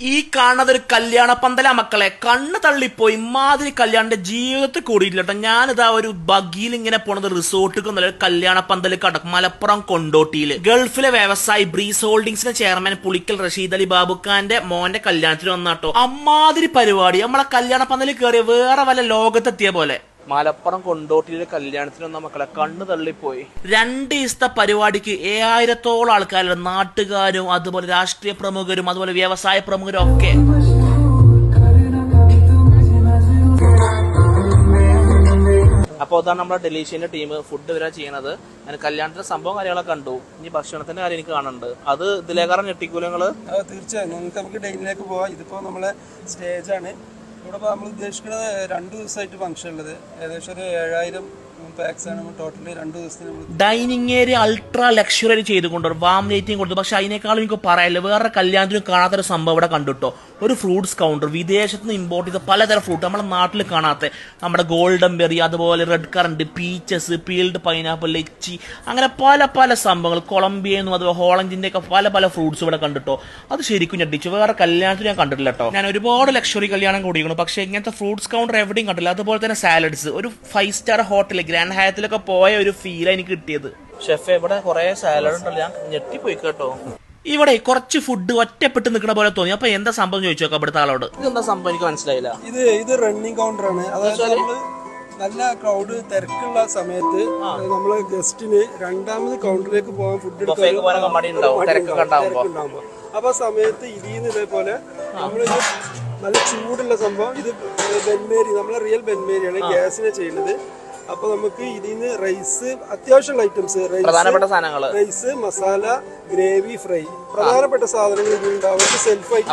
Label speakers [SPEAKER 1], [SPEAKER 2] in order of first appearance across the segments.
[SPEAKER 1] ഈ കാണുന്നത് ഒരു കല്യാണ പന്തല മക്കളെ, കണ്ണ് തള്ളിപ്പോയി. ഇമാതിരി കല്യാണന്റെ ജീവിതത്തിൽ കൂടിയില്ല കേട്ടോ. ഞാനിതാ ഒരു ബഗിയിൽ ഇങ്ങനെ പോണത് റിസോർട്ടിൽ കല്യാണ പന്തൽ കടക്കും, മലപ്പുറം കൊണ്ടോട്ടിയിൽ. ഗൾഫിലെ വ്യവസായി ബ്രീസ് ഹോൾഡിംഗ്സിന്റെ ചെയർമാൻ പുളിക്കൽ റഷീദ് അലി ബാബുഖാന്റെ മോന്റെ കല്യാണത്തിന് വന്നാട്ടോ. അമ്മാതിരി പരിപാടി. നമ്മളെ കല്യാണ പന്തലിൽ കയറിയ വേറെ വല്ല ലോകത്തെത്തിയ പോലെ. മലപ്പുറം കൊണ്ടോട്ടിയിലെ കല്യാണത്തിന് വന്ന മക്കളെ കണ്ണ് തള്ളിപ്പോയി. 2 ദിവസത്തെ പരിപാടിക്ക് 7000-ഓളം ആൾക്കാരുടെ നാട്ടുകാരും അതുപോലെ രാഷ്ട്രീയ പ്രമുഖരും അതുപോലെ വ്യവസായ പ്രമുഖരും ഒക്കെ. അപ്പോൾ അതാണ് നമ്മുടെ ഡെലീഷ്യന്റെ ടീം ഫുഡ് വരെ ചെയ്യണത്. ഞാൻ കല്യാണത്തിന്റെ സംഭവം കാര്യങ്ങളൊക്കെ കണ്ടു. ഇനി ഭക്ഷണത്തിന്റെ കാര്യം എനിക്ക് കാണുന്നുണ്ട്. അത് ഇതിലേക്കാരം ഞെട്ടിക്കൂലങ്ങള്.
[SPEAKER 2] തീർച്ചയായും നമുക്ക് ഡെയിനിലേക്ക് പോവാം. ഇതിപ്പോ നമ്മളെ സ്റ്റേജാണ്. ഇവിടെ നമ്മൾ ഉദ്ദേശിക്കുന്നത് 2 ദിവസമായിട്ട് ഫംഗ്ഷൻ ഉള്ളത്. ഏകദേശം ഒരു 7000 പാക്സ് ആണ് ടോട്ടല് 2 ദിവസത്തിന്.
[SPEAKER 1] ഡൈനിങ് ഏരിയ അൾട്രാ ലക്ഷറി ചെയ്തുകൊണ്ട് വാം ലൈറ്റിംഗ് കൊടുത്തു. പക്ഷെ അതിനേക്കാളും എനിക്ക് പറയാനില്ല, വേറെ കല്യാണത്തിനും കാണാത്തൊരു സംഭവം ഇവിടെ കണ്ടുട്ടോ. ഒരു ഫ്രൂട്ട്സ് കൗണ്ടർ, വിദേശത്ത് നിന്ന് ഇമ്പോർട്ട് ചെയ്ത പലതരം ഫ്രൂട്ട് നമ്മുടെ നാട്ടിൽ കാണാത്ത, നമ്മുടെ ഗോൾഡൻ ബെറി അതുപോലെ red currant, peaches, peeled pineapple, lychee, അങ്ങനെ പല പല സംഭവങ്ങൾ. കൊളംബിയന്നും അതുപോലെ ഹോളണ്ടിന്റെ ഒക്കെ പല പല ഫ്രൂട്ട്സ് ഇവിടെ കണ്ടിട്ടോ. അത് ശരിക്കും ഞെട്ടിച്ചു. വേറെ കല്യാണത്തിൽ ഞാൻ കണ്ടിട്ടില്ല കേട്ടോ. ഞാൻ ഒരുപാട് ലക്ഷറി കല്യാണം കൂടിയിരുന്നു, പക്ഷെ ഇങ്ങനത്തെ ഫ്രൂട്ട്സ് കൗണ്ടർ എവിടെയും കണ്ടില്ല. അതുപോലെ തന്നെ സാലഡ്സ്, ഒരു 5 സ്റ്റാർ ഹോട്ടൽ ഗ്രാൻഡ് ഹയത്തിലൊക്കെ പോയ ഒരു ഫീൽ എനിക്ക് കിട്ടിയത്. ഷെഫ് ഇവിടെ കുറെ സാലഡ് ഉണ്ടല്ലോ, ഞാൻ ഞെട്ടിപ്പോയി കേട്ടോ. ഇവിടെ കുറച്ച് ഫുഡ് ഒറ്റപ്പെട്ട് നിൽക്കുന്ന പോലെ തോന്നി. അപ്പൊ എന്താ സംഭവം ചോദിച്ചു നോക്കാം ഇവിടുത്തെ ആളോട്. ഇതെന്താ സംഭവം എനിക്ക് മനസ്സിലായില്ല.
[SPEAKER 2] ഇത് റണ്ണിങ് കൗണ്ടർ ആണ്. അതായത് നല്ല ക്രൗഡ് തിരക്കുള്ള സമയത്ത് നമ്മള് ഗസ്റ്റിന് 2ാമത് കൗണ്ടറിലേക്ക് പോകാൻ ഫുഡ് ഉണ്ടാകുമ്പോ അപ്പൊ സമയത്ത് ഇതിന്ന് ഇതേപോലെ നമ്മള് നല്ല ചൂടുള്ള സംഭവം. ഇത് ബെൻമേരി, നമ്മളെ റിയൽ ബെൻമേരിയാണ് ഗ്യാസിനെ ചെയ്യുന്നത്. അപ്പൊ നമുക്ക് ഇതിന്ന് റൈസ്, അത്യാവശ്യമുള്ള items, rice, masala, gravy, fry, പ്രധാനപ്പെട്ട സാധനങ്ങൾ ഇതിലുണ്ടാവും. സെൽഫ് ആയിട്ട്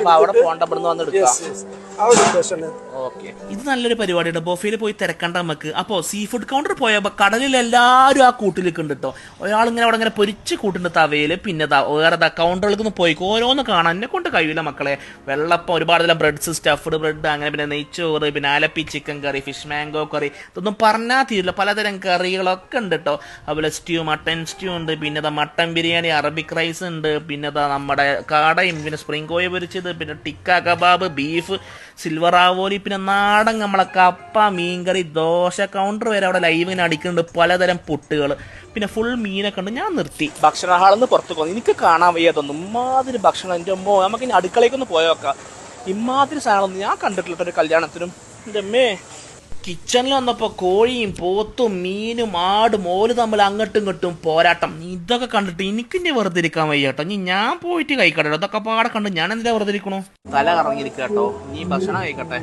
[SPEAKER 1] ഇത് നല്ലൊരു പരിപാടിയാണ്. ബൊഫയിൽ പോയി തിരക്കണ്ട നമുക്ക്. അപ്പോ സീ ഫുഡ് കൗണ്ടർ പോയപ്പോ കടലിൽ എല്ലാവരും ആ കൂട്ടിലേക്ക് ഉണ്ട് കേട്ടോ. ഒരാളിങ്ങനെ അവിടെ ഇങ്ങനെ പൊരിച്ച് കൂട്ടുണ്ട് തവയില്. പിന്നെ വേറെ കൗണ്ടറിലേക്ക് പോയി ഓരോന്ന് കാണാൻ എന്നെ കൊണ്ട് കഴിയില്ല മക്കളെ. വെള്ളപ്പം, ഒരുപാട് ബ്രെഡ്സ്, സ്റ്റഫ്ഡ് ബ്രെഡ്, അങ്ങനെ പിന്നെ നെയ്ച്ചോറ്, പിന്നെ ആലപ്പി ചിക്കൻ കറി, ഫിഷ് മാംഗോ കറി, ഇതൊന്നും പറഞ്ഞാൽ തീരില്ല. പലതരം കറികളൊക്കെ ഉണ്ട് കേട്ടോ. അതുപോലെ സ്റ്റ്യൂ, മട്ടൻ സ്റ്റ്യൂ ഉണ്ട്, പിന്നെ മട്ടൻ ബിരിയാണി, അറബിക് റൈസ് ഉണ്ട്, പിന്നെ നമ്മുടെ കാടയും, പിന്നെ സ്പ്രിംഗ് കോയ പൊരിച്ചത്, പിന്നെ ടിക്ക കബാബ്, ബീഫ്, സിൽവർ ആവോലി, പിന്നെ നാടൻ നമ്മളെ കപ്പ, മീൻകറി, ദോശ. കൗണ്ടർ വരെ അവിടെ ലൈവ് ഇങ്ങനെ അടിക്കുന്നുണ്ട്, പലതരം പുട്ടുകൾ, പിന്നെ ഫുൾ മീനൊക്കെ ഉണ്ട്. ഞാൻ നിർത്തി ഭക്ഷണ ഹാളിൽ നിന്ന് പുറത്ത് പോകുന്നു. എനിക്ക് കാണാൻ വയ്യാത്തൊന്നും ഇമാതിരി ഭക്ഷണം. എൻ്റെ അമ്മോ, നമുക്ക് ഇനി അടുക്കളയ്ക്കൊന്ന് പോയോക്കാം. ഇമാതിരി സാധനമൊന്നും ഞാൻ കണ്ടിട്ടില്ല ഒരു കല്യാണത്തിനും. എൻ്റെ അമ്മേ, കിച്ചണിൽ വന്നപ്പോൾ കോഴിയും പോത്തും മീനും ആടും ഓല് തമ്മിൽ അങ്ങോട്ടും ഇങ്ങോട്ടും പോരാട്ടം. ഇതൊക്കെ കണ്ടിട്ട് എനിക്ക് ഇനി വെറുതെ ഇരിക്കാൻ വയ്യ കേട്ടോ. ഇനി ഞാൻ പോയിട്ട് കഴിക്കട്ടെ. ഇതൊക്കെ പാടെ കണ്ട് ഞാൻ എന്തിനാ വെറുതെ ഇരിക്കണു? തല കറങ്ങിയിരിക്കുക കേട്ടോ. ഇനി ഭക്ഷണം കഴിക്കട്ടെ.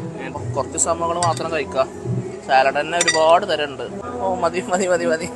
[SPEAKER 1] കുറച്ച് സംഭവങ്ങൾ മാത്രം കഴിക്കാം. സാലഡ് തന്നെ ഒരുപാട് തരമുണ്ട്. ഓ മതി മതി മതി മതി.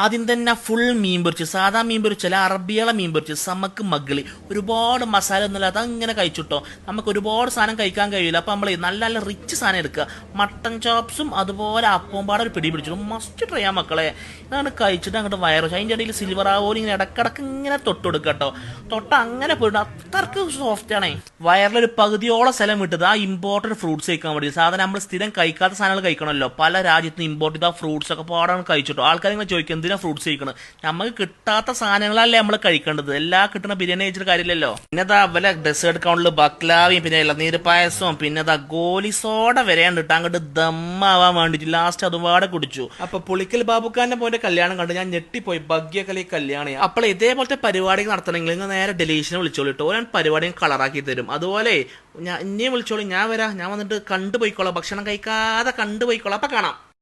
[SPEAKER 1] ആദ്യം തന്നെ ഫുൾ മീൻ പൊരിച്ച്, സാധാ മീൻ പൊരിച്ചല്ല, അറബികളെ മീൻ പൊരിച്ച്, സമക്ക് മകളി, ഒരുപാട് മസാല ഒന്നുമില്ല. അതങ്ങനെ കഴിച്ചിട്ടോ. നമുക്ക് ഒരുപാട് സാധനം കഴിക്കാൻ കഴിയില്ല. അപ്പം നമ്മൾ നല്ല നല്ല റിച്ച് സാധനം എടുക്കുക. മട്ടൻ ചോപ്സും അതുപോലെ അപ്പവും പാടെ ഒരു പിടി പിടിച്ചു. മസ്റ്റ് ട്രൈ ചെയ്യാം മക്കളെ. ഇതാണ് കഴിച്ചിട്ട് അങ്ങോട്ട് വയറ്. അതിൻ്റെ ഇടയിൽ സിൽവർ ആവോലി ഇങ്ങനെ ഇടക്കിടക്ക് ഇങ്ങനെ തൊട്ട് കൊടുക്കുക കേട്ടോ. തൊട്ട അങ്ങനെ പോയിട്ട് അത്രക്ക് സോഫ്റ്റ് ആണേ. വയറിലൊരു പകുതിയോളം സ്ഥലം വിട്ടത് ആ ഇമ്പോർട്ടഡ് ഫ്രൂട്ട്സ് കഴിക്കാൻ വേണ്ടി. സാധാരണ നമ്മൾ സ്ഥിരം കഴിക്കാത്ത സാധനങ്ങൾ കഴിക്കണമല്ലോ. പല രാജ്യത്തും ഇമ്പോർട്ട് ചെയ്ത ഫ്രൂട്ട്സ് ഒക്കെ പാടാണ് കഴിച്ചിട്ടോ. ആൾക്കാർ ഇങ്ങനെ ചോദിക്കും എന്തിനാ ഫ്രൂട്ട്സ് കഴിക്കണം. നമുക്ക് കിട്ടാത്ത സാധനങ്ങളല്ലേ നമ്മൾ കഴിക്കേണ്ടത്. എല്ലാം കിട്ടുന്ന ബിരിയാണി കഴിച്ചിട്ട് കാര്യമില്ലല്ലോ. പിന്നെ വല്ല ഡെസേർട്ട് കൗണ്ടിൽ ബക്ലാവിയും പിന്നെ ഇളനീര് പായസവും പിന്നെ ഗോലി സോഡ വരെയാണ് ഇട്ട് അങ്ങോട്ട് ദമ്മാവാൻ വേണ്ടിട്ട് ലാസ്റ്റ് അതുപാടെ കുടിച്ചു. അപ്പൊ പുളിക്കൽ ബാബുഖാന്റെ പോലെ കല്യാണം കണ്ട് ഞാൻ ഞെട്ടിപ്പോയി. ഭഗ്യകലി കല്യാണം. അപ്പോൾ ഇതേപോലത്തെ പരിപാടികൾ നടത്തണമെങ്കിൽ നിങ്ങൾ നേരെ ഡെലീഷനെ വിളിച്ചോളിട്ടോ. ഞാൻ പരിപാടി കളറാക്കി തരും. അതുപോലെ ഞാൻ ഇനിയും വിളിച്ചോളൂ, ഞാൻ വരാം. ഞാൻ വന്നിട്ട് കണ്ടുപോയിക്കോളാം. ഭക്ഷണം കഴിക്കാതെ കണ്ടുപോയിക്കോളാം. അപ്പൊ കാണാം.